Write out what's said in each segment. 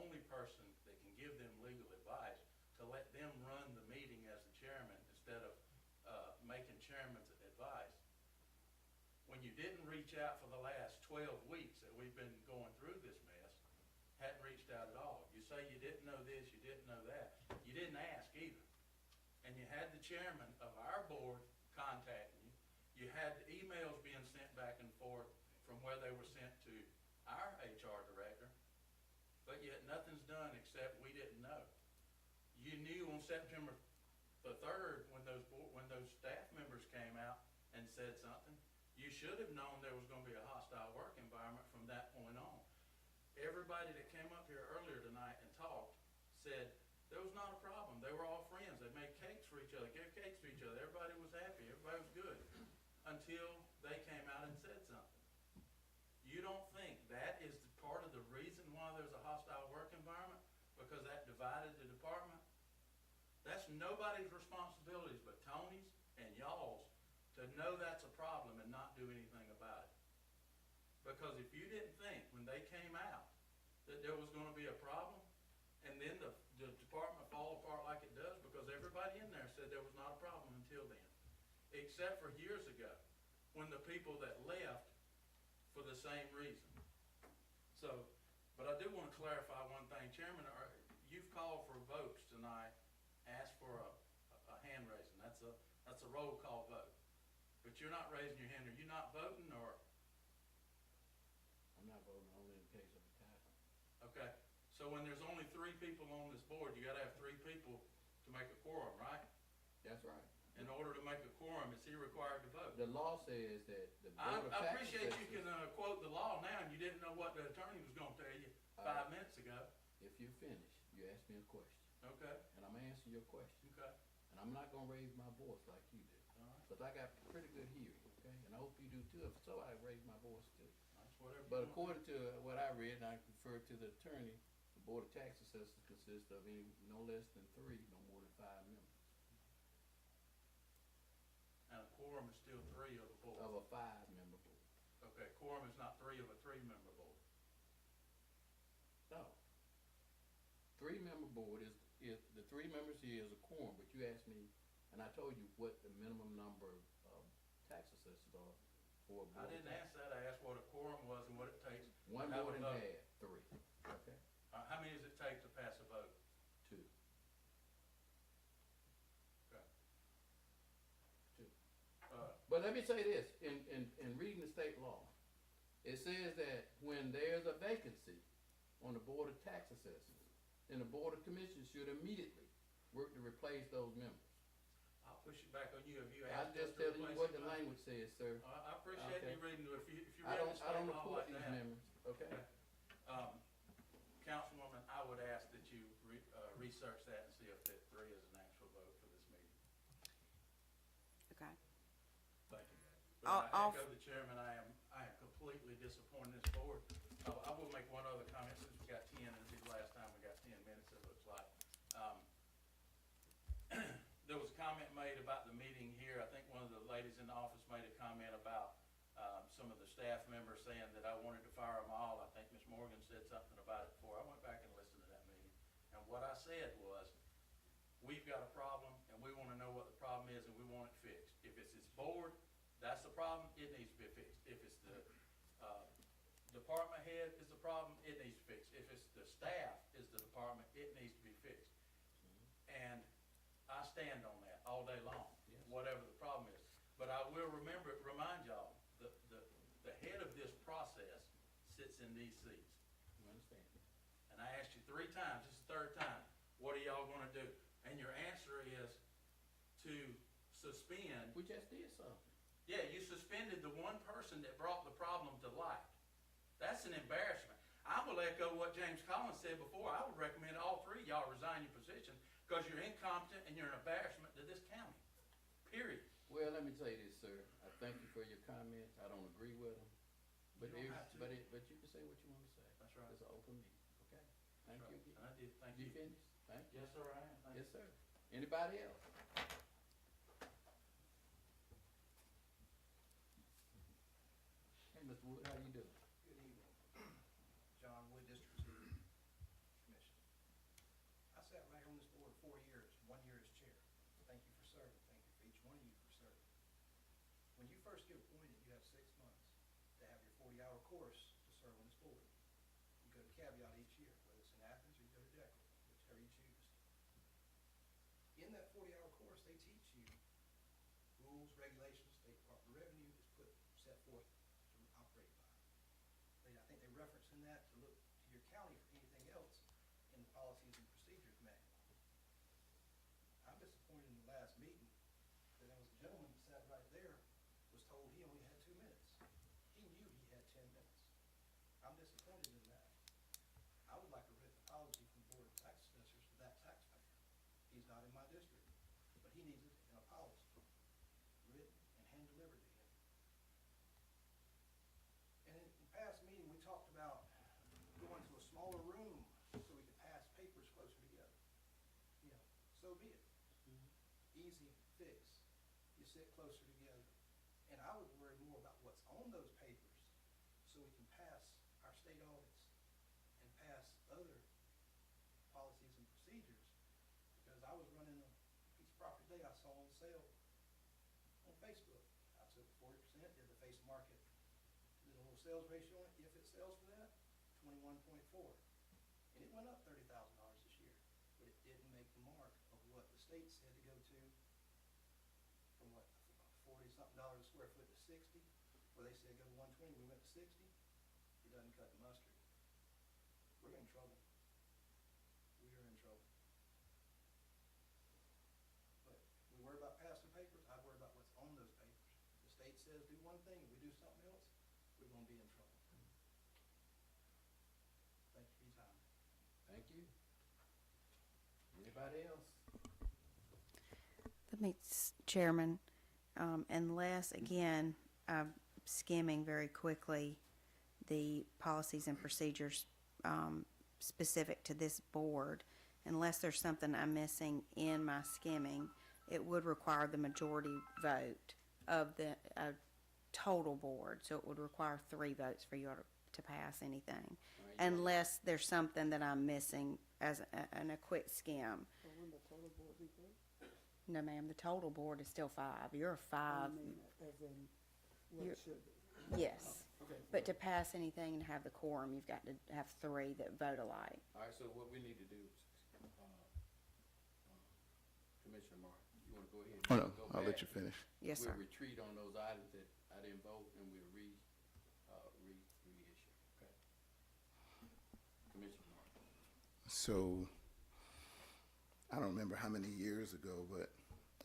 only person that can give them legal advice, to let them run the meeting as the chairman instead of making chairman's advice. When you didn't reach out for the last 12 weeks that we've been going through this mess, hadn't reached out at all. You say you didn't know this, you didn't know that. You didn't ask either. And you had the chairman of our board contacting you. You had emails being sent back and forth from where they were sent to our HR director, but yet nothing's done except we didn't know. You knew on September the 3rd when those staff members came out and said something. You should have known there was going to be a hostile work environment from that point on. Everybody that came up here earlier tonight and talked said there was not a problem. They were all friends. They made cakes for each other, gave cakes to each other. Everybody was happy. Everybody was good until they came out and said something. You don't think that is part of the reason why there's a hostile work environment? Because that divided the department? That's nobody's responsibilities but Tony's and y'all's to know that's a problem and not do anything about it. Because if you didn't think when they came out that there was going to be a problem, and then the department fall apart like it does, because everybody in there said there was not a problem until then, except for years ago when the people that left for the same reason. So, but I do want to clarify one thing. Chairman, you've called for votes tonight, asked for a hand raising. That's a roll call vote. But you're not raising your hand. Are you not voting, or? I'm not voting only in case of a tie. Okay. So when there's only 3 people on this board, you got to have 3 people to make a quorum, right? That's right. In order to make a quorum, is he required to vote? The law says that the board of I tax appreciate assessors, you can quote the law now, and you didn't know what the attorney was going to tell you 5 minutes ago. if you finish, you ask me a question, Okay. and I'm gonna answer your question. Okay. And I'm not gonna raise my voice like you do. All right. But I got pretty good hearing, okay? And I hope you do too. If so, I raise my voice too. That's whatever. But you want. according to what I read, and I referred to the attorney, the board of tax assessors consists of any, no less than 3, no more than 5 members. And a quorum is still 3 of the board. Of a 5-member board. Okay, quorum is not 3 of a 3-member board. No. 3-member board is the 3 members here is a quorum, but you asked me, and I told you what the minimum number of tax assessors are for a board. I didn't ask that. I asked what a quorum was and what it takes. One to have board a and vote. half, 3, okay? How many does it take to pass a vote? 2. Okay. 2. Uh, But let me say this, in reading the state law, it says that when there's a vacancy on the board of tax assessors, then the board of commissioners should immediately work to replace those members. I'll push it back on you if you I'm ask us just to telling you replace what the somebody. language says, sir. I appreciate Okay. you reading. If you I read the don't state law report like these that. members, okay? Councilwoman, I would ask that you research that and see if that 3 is an actual vote for this meeting. Okay. Thank you. But I'll- I echo the chairman. I am completely disappointed in this board. I will make one other comment since we got 10, and this is the last time we got 10 minutes, it looks like. There was a comment made about the meeting here. I think one of the ladies in the office made a comment about some of the staff members saying that I wanted to fire them all. I think Ms. Morgan said something about it before. I went back and listened to that meeting. And what I said was, we've got a problem, and we want to know what the problem is, and we want it fixed. If it's this board, that's the problem, it needs to be fixed. If it's the department head is the problem, it needs to be fixed. If it's the staff is the department, it needs to be fixed. And I stand on that all day long, Yes. whatever the problem is. But I will remind y'all, the head of this process sits in these seats. You understand? And I asked you 3 times, this is the 3rd time, what are y'all gonna do? And your answer is to suspend. We just did something. Yeah, you suspended the one person that brought the problem to light. That's an embarrassment. I will echo what James Collins said before. I would recommend all 3 of y'all resign your position because you're incompetent and you're an embarrassment to this county. Period. Well, let me tell you this, sir. I thank you for your comments. I don't agree with them. But You don't have to. but you can say what you want to say. That's right. It's an open meeting, okay? Thank That's you right. again. And I did, thank You you. finished? Thank you. Yes, sir, I am. Thank you. Yes, sir. Anybody else? Hey, Mr. Wood, how you doing? Good evening. John Wood, District 2 Commissioner. sat right here on this board 4 years, 1 year as chair. Thank you for serving. Thank you for each one of you for serving. When you first get appointed, you have 6 months to have your 40-hour course to serve on this board. You go to Caveat each year, whether it's in Athens or you go to Decker, whichever you choose. In that 40-hour course, they teach you rules, regulations, State Department of Revenue is set forth to operate by. I think they reference in that to look to your county for anything else in the policies and procedures manual. I'm disappointed in the last meeting that there was a gentleman that sat right there was told he only had 2 minutes. He knew he had 10 minutes. I'm disappointed in that. I would like a written apology from the Board of Tax Assessors to that taxpayer. He's not in my district, but he needs an apology, written and hand-delivered to him. And in the past meeting, we talked about going to a smaller room so we could pass papers closer together. You know, so be it. Easy fix. You sit closer together. And I would worry more about what's on those papers so we can pass our state audits and pass other policies and procedures. Because I was running a piece of property today I saw on sale on Facebook. I took 40%, did the face market, did a little sales ratio on it. If it sells for that, 21.4. And it went up $30,000 this year. But it didn't make the mark of what the state said to go to from what, 40-something dollars a square foot to 60, where they said go to 120, we went to 60. It doesn't cut the mustard. We're in trouble. We are in trouble. But we worry about passing papers, I worry about what's on those papers. The state says do one thing, and we do something else, we're gonna be in trouble. Thank you for your time. Thank you. Anybody else? Let me, Chairman, unless, again, I'm skimming very quickly the policies and procedures specific to this board, unless there's something I'm missing in my skimming, it would require the majority vote of the total board. So it would require 3 votes for you to pass anything, unless there's something that I'm missing as a quick skim. So wouldn't the total board be 3? No, ma'am, the total board is still 5. You're a 5. I mean, as in what You're- it should be. Yes. Okay. But to pass anything and have the quorum, you've got to have 3 that vote alike. All right, so what we need to do, Commissioner Martin, you wanna go ahead? Oh, no, Go I'll let back. you finish. Yes, sir. We'll retreat on those items that I didn't vote, and we'll reissue, okay? Commissioner Martin. So, I don't remember how many years ago, but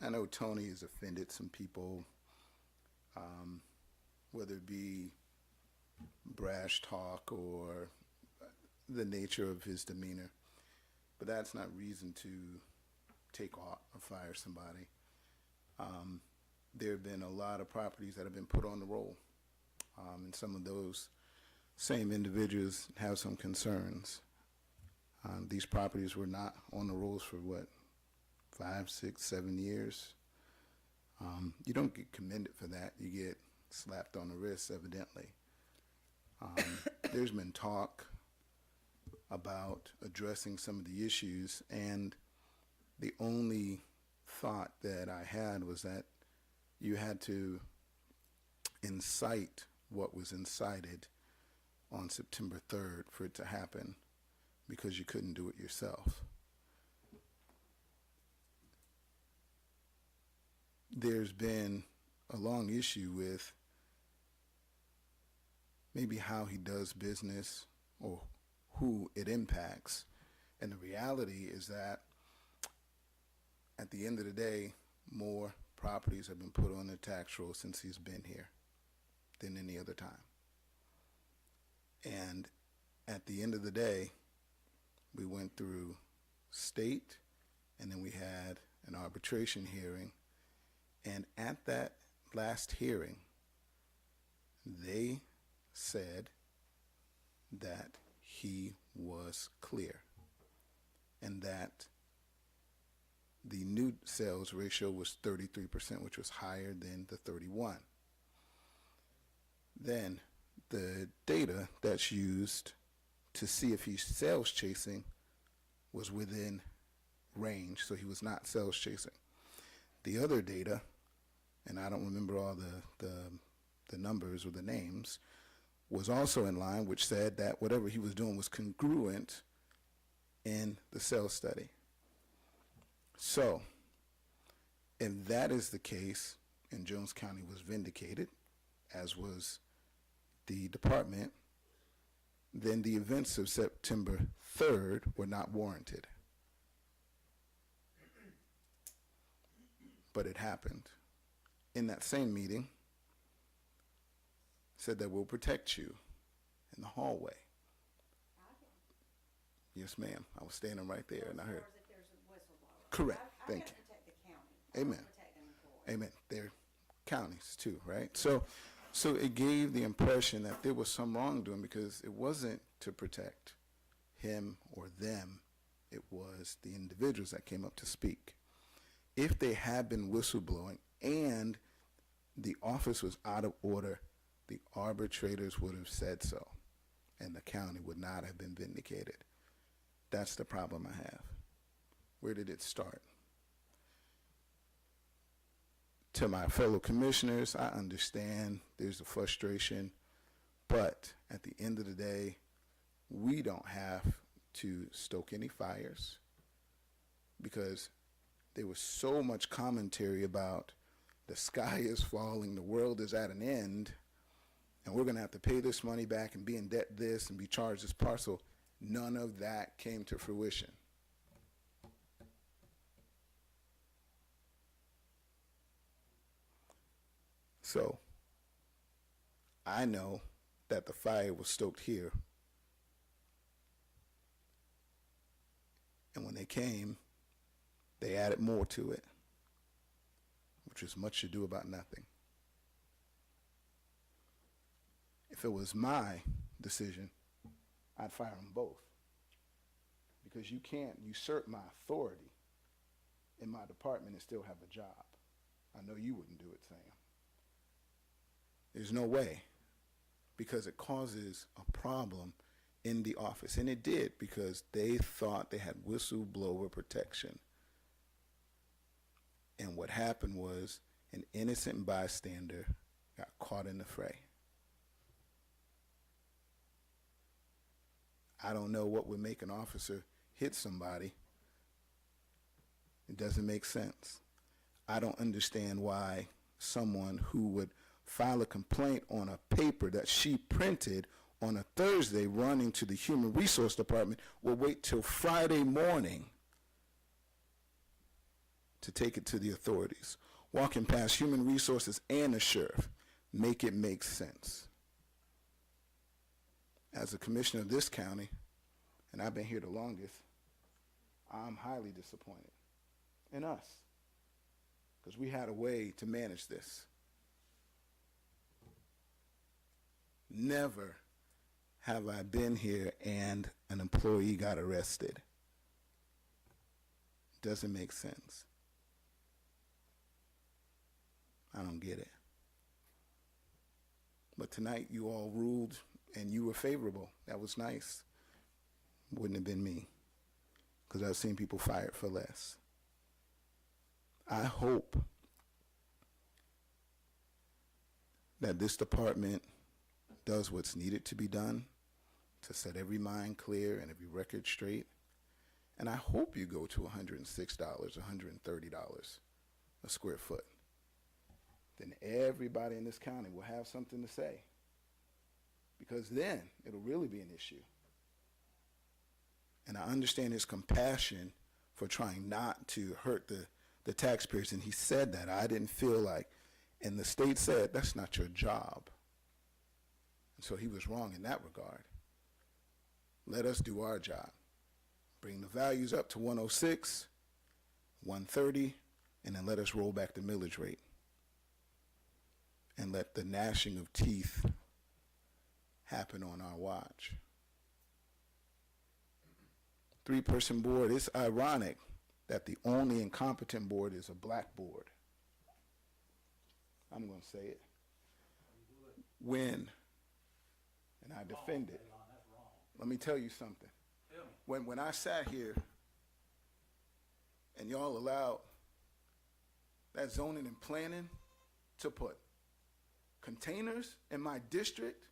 I know Tony has offended some people, whether it be brash talk or the nature of his demeanor. But that's not reason to take off or fire somebody. There have been a lot of properties that have been put on the roll, and some of those same individuals have some concerns. These properties were not on the rolls for what, 5, 6, 7 years? You don't get commended for that. You get slapped on the wrist, evidently. There's been talk about addressing some of the issues, and the only thought that I had was that you had to incite what was incited on September 3rd for it to happen, because you couldn't do it yourself. There's been a long issue with maybe how he does business or who it impacts. And the reality is that at the end of the day, more properties have been put on the tax roll since he's been here than any other time. And at the end of the day, we went through state, and then we had an arbitration hearing. And at that last hearing, they said that he was clear and that the new sales ratio was 33%, which was higher than the 31. Then the data that's used to see if he's sales chasing was within range, so he was not sales chasing. The other data, and I don't remember all the numbers or the names, was also in line, which said that whatever he was doing was congruent in the sales study. So, if that is the case, and Jones County was vindicated, as was the department, then the events of September 3rd were not warranted. But it happened. In that same meeting, said that we'll protect you in the hallway. Yes, ma'am. I was standing right there, and I heard. If there's a whistleblower. Correct. I've Thank got to you. protect the county. Amen. Protect an employee. Amen. They're counties too, right? So it gave the impression that there was some wrongdoing because it wasn't to protect him or them. It was the individuals that came up to speak. If they had been whistleblowing and the office was out of order, the arbitrators would have said so, and the county would not have been vindicated. That's the problem I have. Where did it start? To my fellow commissioners, I understand there's a frustration, but at the end of the day, we don't have to stoke any fires because there was so much commentary about the sky is falling, the world is at an end, and we're going to have to pay this money back and be in debt this and be charged this parcel. None of that came to fruition. So I know that the fire was stoked here. And when they came, they added more to it, which is much ado about nothing. If it was my decision, I'd fire them both. Because you can't usurp my authority in my department and still have a job. I know you wouldn't do it, Sam. There's no way, because it causes a problem in the office. And it did, because they thought they had whistleblower protection. And what happened was an innocent bystander got caught in the fray. I don't know what would make an officer hit somebody. It doesn't make sense. I don't understand why someone who would file a complaint on a paper that she printed on a Thursday running to the Human Resource Department will wait till Friday morning to take it to the authorities. Walking past Human Resources and the sheriff, make it make sense. As a commissioner of this county, and I've been here the longest, I'm highly disappointed in us because we had a way to manage this. Never have I been here and an employee got arrested. Doesn't make sense. I don't get it. But tonight you all ruled and you were favorable. That was nice. Wouldn't have been me, because I've seen people fired for less. I hope that this department does what's needed to be done to set every mind clear and every record straight. And I hope you go to $106, $130 a square foot. Then everybody in this county will have something to say, because then it'll really be an issue. And I understand his compassion for trying not to hurt the taxpayers, and he said that. I didn't feel like, and the state said, that's not your job. And so he was wrong in that regard. Let us do our job. Bring the values up to 106, 130, and then let us roll back the millage rate. And let the gnashing of teeth happen on our watch. 3-person board, it's ironic that the only incompetent board is a black board. I'm going to say it. When, and I defend it. Let me tell you something. When I sat here and y'all allowed that zoning and planning to put containers in my district,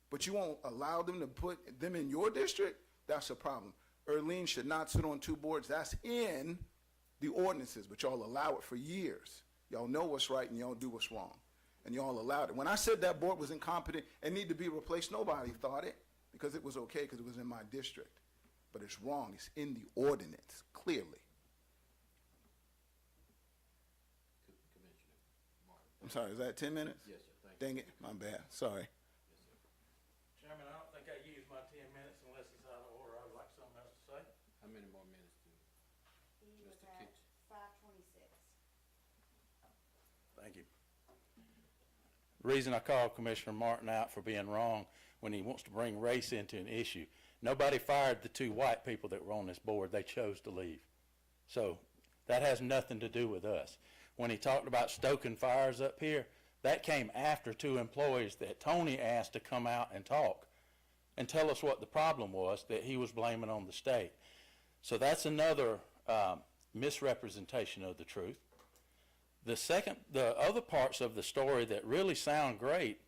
but you won't allow them to put them in your district, that's a problem. Earlene should not sit on two boards. That's in the ordinances, but y'all allow it for years. Y'all know what's right and y'all do what's wrong. And y'all allowed it. When I said that board was incompetent and need to be replaced, nobody thought it because it was okay because it was in my district. But it's wrong. It's in the ordinance, clearly. Commissioner Martin. I'm sorry, is that 10 minutes? Yes, sir, thank you. Dang it, my bad, sorry. Chairman, I don't think I used my 10 minutes unless it's out of order. I would like something else to say. How many more minutes do He was Mr. at Kitchen? 5:26. Thank you. The reason I called Commissioner Martin out for being wrong when he wants to bring race into an issue, nobody fired the two white people that were on this board. They chose to leave. So that has nothing to do with us. When he talked about stoking fires up here, that came after two employees that Tony asked to come out and talk and tell us what the problem was that he was blaming on the state. So that's another misrepresentation of the truth. The other parts of the story that really sound great,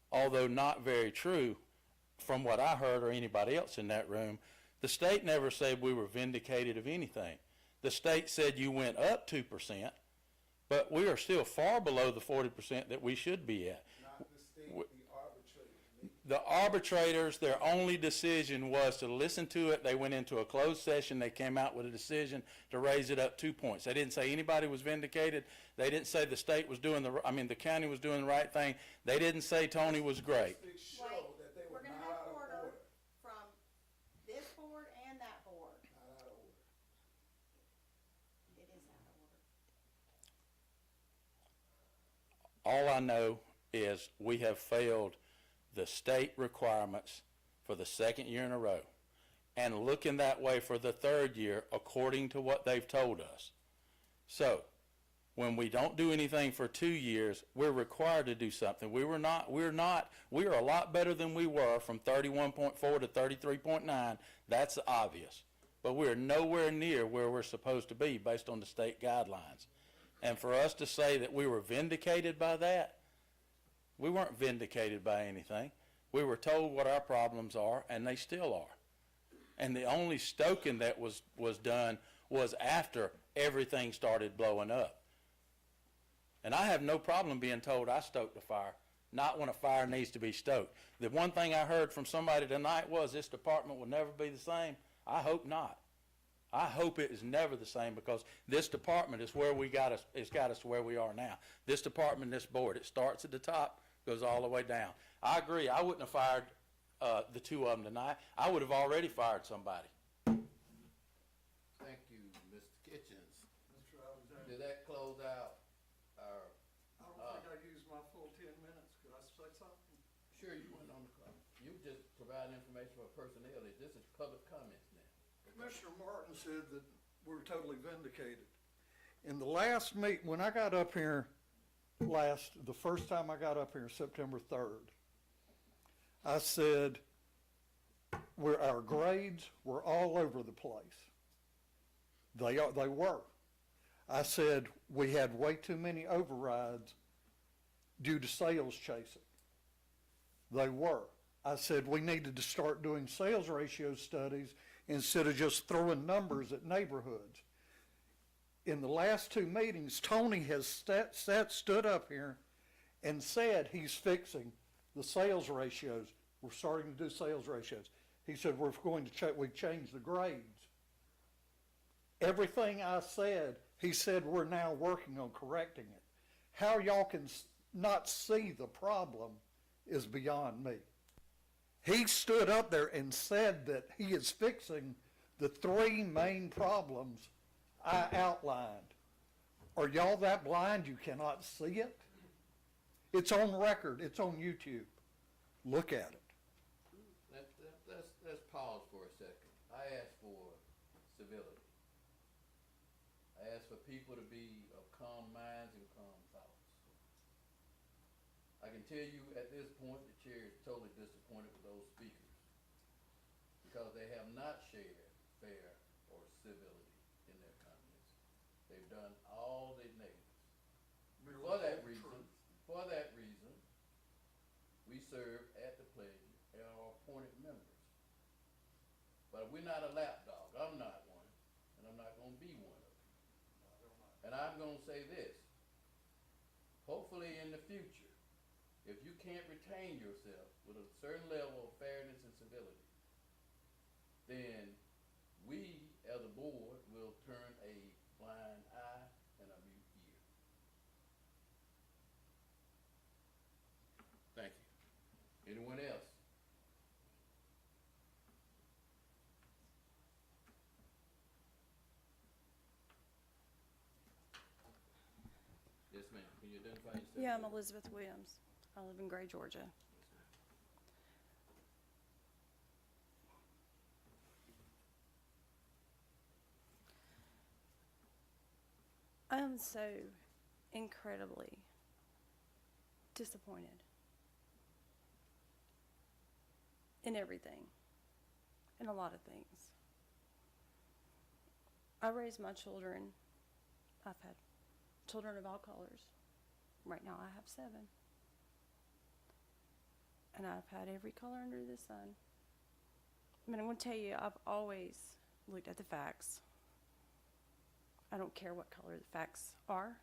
although not very true from what I heard or anybody else in that room, the state never said we were vindicated of anything. The state said you went up 2%, but we are still far below the 40% that we should be at. Not the state, the arbitrators. The arbitrators, their only decision was to listen to it. They went into a closed session. They came out with a decision to raise it up 2 points. They didn't say anybody was vindicated. They didn't say the state was doing the county was doing the right thing. They didn't say Tony was great. Statistics show Wait, that they we're were gonna not have out of order order. from this board and that board. Not out of order. It is out of order. All I know is we have failed the state requirements for the second year in a row and looking that way for the third year according to what they've told us. So when we don't do anything for 2 years, we're required to do something. We are a lot better than we were from 31.4 to 33.9. That's obvious. But we're nowhere near where we're supposed to be based on the state guidelines. And for us to say that we were vindicated by that, we weren't vindicated by anything. We were told what our problems are, and they still are. And the only stoking that was done was after everything started blowing up. And I have no problem being told I stoked a fire, not when a fire needs to be stoked. The one thing I heard from somebody tonight was this department will never be the same. I hope not. I hope it is never the same because this department is where it's got us to where we are now. This department, this board, it starts at the top, goes all the way down. I agree. I wouldn't have fired the two of them tonight. I would have already fired somebody. Thank you, Mr. Kitchens. Mr. Alexander, Did that close out our, I don't think I used my full 10 minutes. Could I say something? sure you went on the call. You just providing information for personnel. This is public comments now. Commissioner Martin said that we're totally vindicated. In the last meet, when I got up here the first time I got up here, September 3rd, I said our grades were all over the place. They were. I said we had way too many overrides due to sales chasing. They were. I said we needed to start doing sales ratio studies instead of just throwing numbers at neighborhoods. In the last two meetings, Tony has stood up here and said he's fixing the sales ratios. We're starting to do sales ratios. He said we're going to we changed the grades. Everything I said, he said we're now working on correcting it. How y'all can not see the problem is beyond me. He stood up there and said that he is fixing the three main problems I outlined. Are y'all that blind you cannot see it? It's on record. It's on YouTube. Look at it. Let's pause for a second. I asked for civility. I asked for people to be of calm minds and calm thoughts. I can tell you at this point the chair is totally disappointed with those speakers because they have not shared fair or civility in their comments. done all the negatives. Merely For that told the reason, we serve at the pleasure of our appointed members. But we're not a lapdog. I'm not one, and I'm not gonna be one of them. And I'm gonna say this, hopefully in the future, if you can't retain yourself with a certain level of fairness and civility, then we, as a board, will turn a blind eye and a mute ear. Thank you. Anyone else? Yes, ma'am. Can you identify yourself? Yeah, I'm Elizabeth Williams. I live in Gray, Georgia. I am so incredibly disappointed in everything, in a lot of things. I raised my children. I've had children of all colors. Right now I have 7. And I've had every color under the sun. I mean, I'm going to tell you, I've always looked at the facts. I don't care what color the facts are.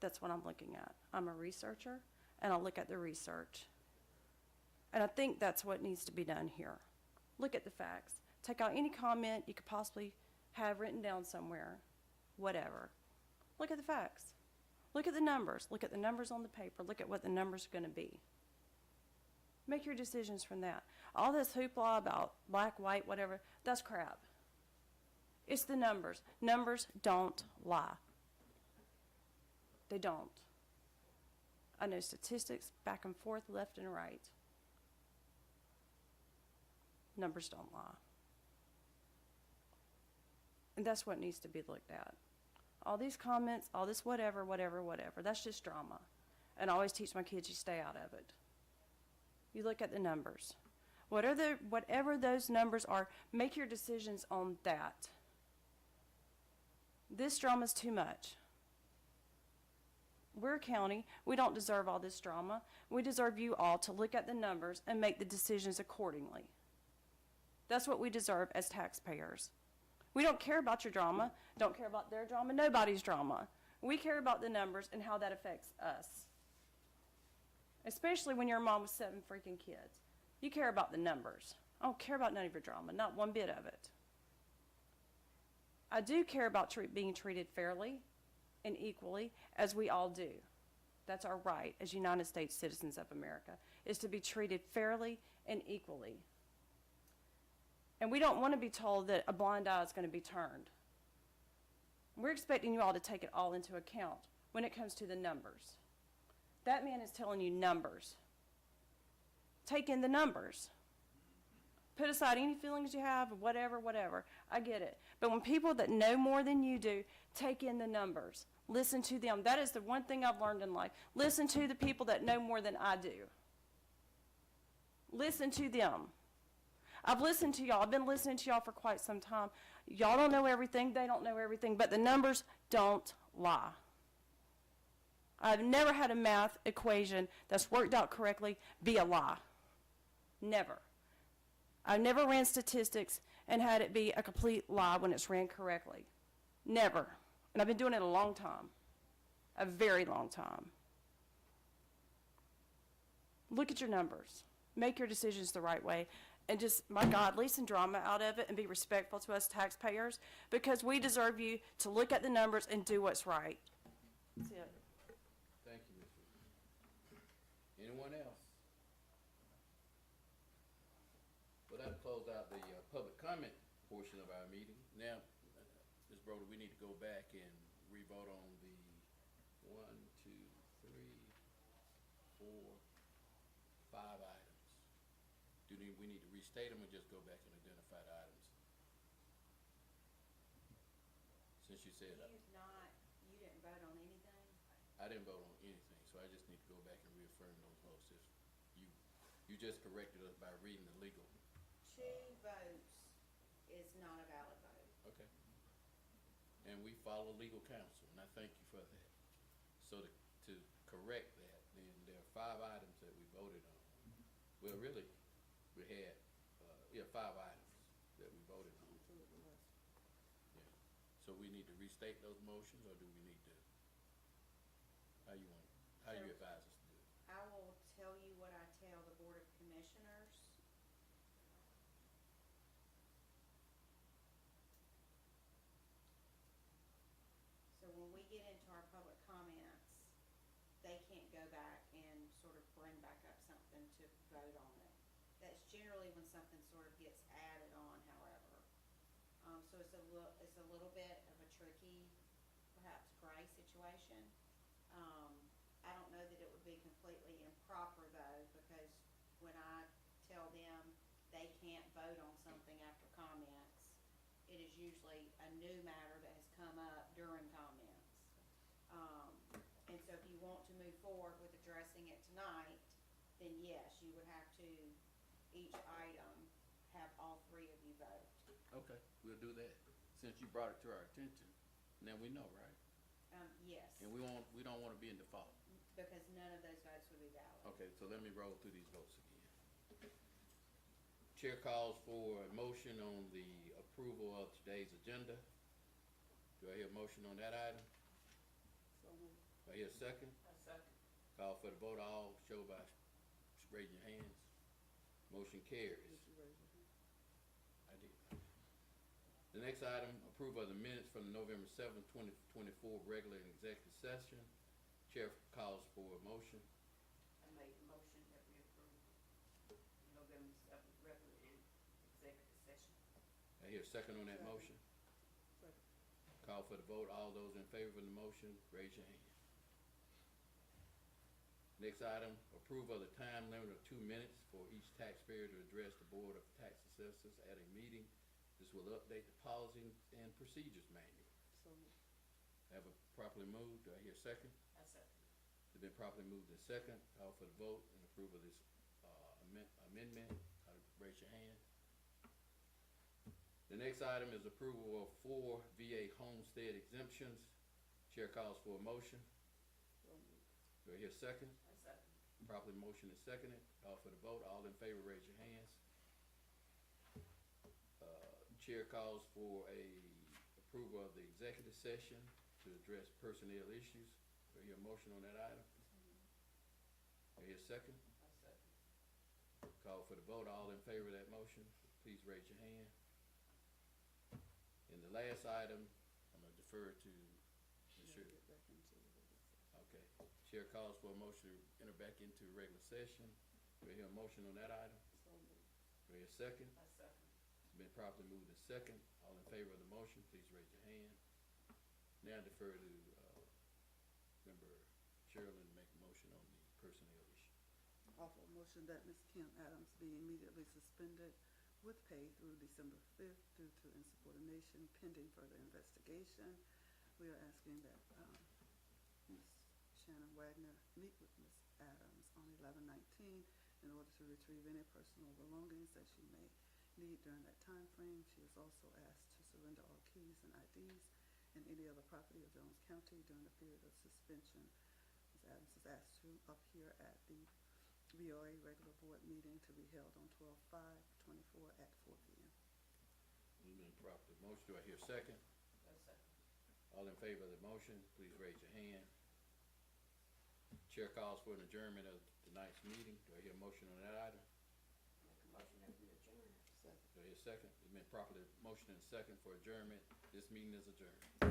That's what I'm looking at. I'm a researcher, and I'll look at the research. And I think that's what needs to be done here. Look at the facts. Take out any comment you could possibly have written down somewhere, whatever. Look at the facts. Look at the numbers. Look at the numbers on the paper. Look at what the numbers are going to be. Make your decisions from that. All this hoopla about black, white, whatever, that's crap. It's the numbers. Numbers don't lie. They don't. I know statistics back and forth, left and right. Numbers don't lie. And that's what needs to be looked at. All these comments, all this whatever, that's just drama. And I always teach my kids, you stay out of it. You look at the numbers. Whatever those numbers are, make your decisions on that. This drama's too much. We're a county. We don't deserve all this drama. We deserve you all to look at the numbers and make the decisions accordingly. That's what we deserve as taxpayers. We don't care about your drama, don't care about their drama, nobody's drama. We care about the numbers and how that affects us. Especially when you're a mom with 7 freaking kids. You care about the numbers. I don't care about none of your drama, not one bit of it. I do care about being treated fairly and equally, as we all do. That's our right as United States citizens of America, is to be treated fairly and equally. And we don't want to be told that a blind eye is going to be turned. We're expecting you all to take it all into account when it comes to the numbers. That man is telling you numbers. Take in the numbers. Put aside any feelings you have, whatever. I get it. But when people that know more than you do, take in the numbers. Listen to them. That is the one thing I've learned in life. Listen to the people that know more than I do. Listen to them. I've listened to y'all. I've been listening to y'all for quite some time. Y'all don't know everything. They don't know everything. But the numbers don't lie. I've never had a math equation that's worked out correctly be a lie. Never. I've never ran statistics and had it be a complete lie when it's ran correctly. Never. And I've been doing it a long time. A very long time. Look at your numbers. Make your decisions the right way. And just, my God, leave some drama out of it and be respectful to us taxpayers, because we deserve you to look at the numbers and do what's right. That's it. Thank you, Ms. Reed. Anyone else? Well, that closed out the public comment portion of our meeting. Now, Ms. Brody, we need to go back and re-vote on the 1, 2, 3, 4, 5 items. We need to restate them or just go back and identify the items? Since you said that. You didn't vote on anything? I didn't vote on anything, so I just need to go back and reaffirm those votes. If you just corrected us by reading the legal. 2 votes is not a valid vote. Okay. And we follow legal counsel. and I thank you for that. So to correct that, then there are 5 items that we voted on. Well, really, we had, 5 items that we voted on. Yeah. So we need to restate those motions, or do we need to, how you advise us to do it? I will tell you what I tell the Board of Commissioners. So when we get into our public comments, they can't go back and sort of bring back up something to vote on it. That's generally when something sort of gets added on, however. So it's a little bit of a tricky, perhaps gray situation. I don't know that it would be completely improper though, because when I tell them they can't vote on something after comments, it is usually a new matter that has come up during comments. And so if you want to move forward with addressing it tonight, then yes, you would have to, each item, have all 3 of you vote. Okay, we'll do that. Since you brought it to our attention, now we know, right? Yes, And we don't wanna be in default. because none of those votes would be valid. Okay, so let me roll through these votes again. Chair calls for a motion on the approval of today's agenda. Do I hear a motion on that item? So moved. Do I hear a second? A second. Call for the vote, all show by raising your hands. Motion carries. Did you raise your hand? I did. The next item, approval of the minutes from the November 7th, 2024 regular and executive session. Chair calls for a motion. I make a motion that we approve November 7th regular and executive session. I hear a second on that Second. motion. Second. Call for the vote. All those in favor of the motion, raise your hand. Next item, approval of the time limit of 2 minutes for each taxpayer to address the Board of Tax Assessors at a meeting. This will update the policy and procedures manual. So moved. Have a properly moved. Do I hear a second? I second. It's been properly moved and second. Call for the vote and approve of this amendment. Raise your hand. The next item is approval of 4 VA homestead exemptions. Chair calls for a motion. So moved. Do I hear a second? I second. Properly motion is seconded. Call for the vote. All in favor, raise your hands. Chair calls for a approval of the executive session to address personnel issues. Do I hear a motion on that item? Do I hear a second? I second. Call for the vote. All in favor of that motion, please raise your hand. And the last item, I'm gonna defer to Ms. Should Shirley. get back into the regular session. Okay. Chair calls for a motion to enter back into regular session. Do I hear a motion on that item? So moved. Do I hear a second? I second. It's been properly moved and second. All in favor of the motion, please raise your hand. Now defer to, Member Sherilyn to make a motion on the personnel issue. Offer a motion that Ms. Kim Adams be immediately suspended with pay through December 5th due to insubordination pending further investigation. We are asking that Ms. Shannon Wagner meet with Ms. Adams on 11/19 in order to retrieve any personal belongings that she may need during that time frame. She is also asked to surrender all keys and IDs and any other property of Jones County during the period of suspension. Ms. Adams is asked to appear at the VOA regular board meeting to be held on 12/5/24 at 4 p.m. It's been properly motion. Do I hear a second? I second. All in favor of the motion, please raise your hand. Chair calls for an adjournment of tonight's meeting. Do I hear a motion on that item? Make a motion that we adjourn. Second. Do I hear a second? It's been properly motion and second for adjournment. This meeting is adjourned.